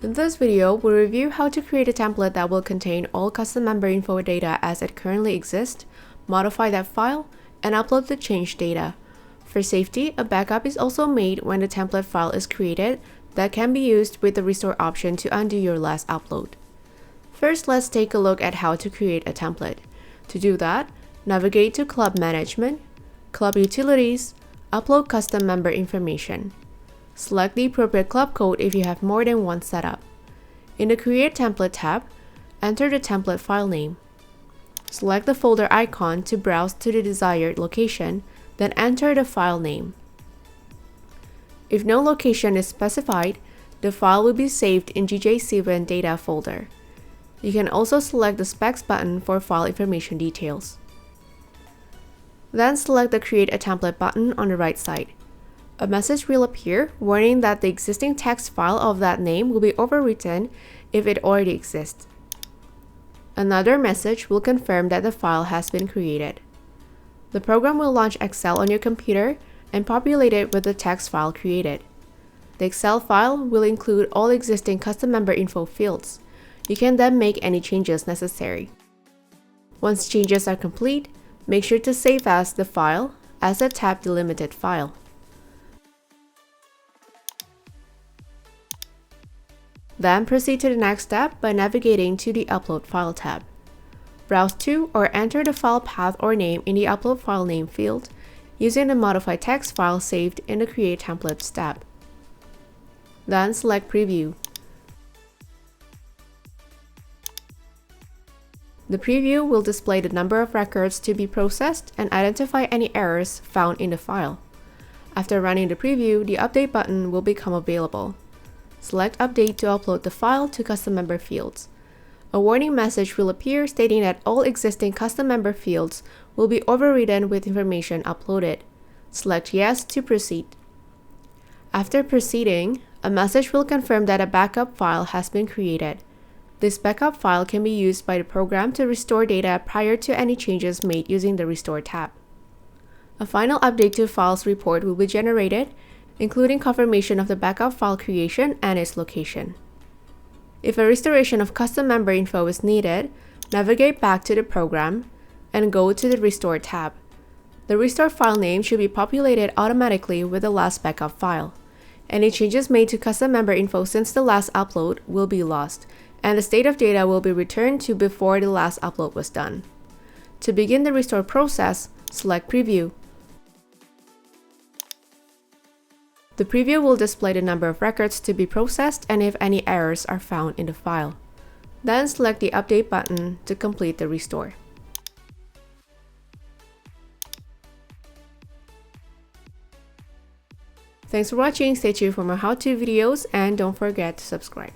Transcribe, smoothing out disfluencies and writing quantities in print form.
In this video, we'll review how to create a template that will contain all custom member info data as it currently exists, modify that file, and upload the changed data. For safety, a backup is also made when the template file is created that can be used with the restore option to undo your last upload. First, let's take a look at how to create a template. To do that, navigate to Club Management, Club Utilities, Upload Custom Member Information. Select the appropriate club code if you have more than one setup. In the Create Template tab, enter the template file name. Select the folder icon to browse to the desired location, then enter the file name. If no location is specified, the file will be saved in GJ7 data folder. You can also select the specs button for file information details. Then select the Create a Template button on the right side. A message will appear warning that the existing text file of that name will be overwritten if it already exists. Another message will confirm that the file has been created. The program will launch Excel on your computer and populate it with the text file created. The Excel file will include all existing custom member info fields. You can then make any changes necessary. Once changes are complete, make sure to save as the file as a tab delimited file. Then proceed to the next step by navigating to the Upload File tab. Browse to or enter the file path or name in the Upload File Name field using the Modify Text file saved in the Create Templates tab. Then select Preview. The preview will display the number of records to be processed and identify any errors found in the file. After running the preview, the Update button will become available. Select Update to upload the file to custom member fields. A warning message will appear stating that all existing custom member fields will be overridden with information uploaded. Select Yes to proceed. After proceeding, a message will confirm that a backup file has been created. This backup file can be used by the program to restore data prior to any changes made using the Restore tab. A final update to files report will be generated, including confirmation of the backup file creation and its location. If a restoration of custom member info is needed, navigate back to the program and go to the Restore tab. The Restore file name should be populated automatically with the last backup file. Any changes made to custom member info since the last upload will be lost, and the state of data will be returned to before the last upload was done. To begin the restore process, select Preview. The preview will display the number of records to be processed and if any errors are found in the file. Then select the Update button to complete the restore. Thanks for watching. Stay tuned for more how-to videos and don't forget to subscribe.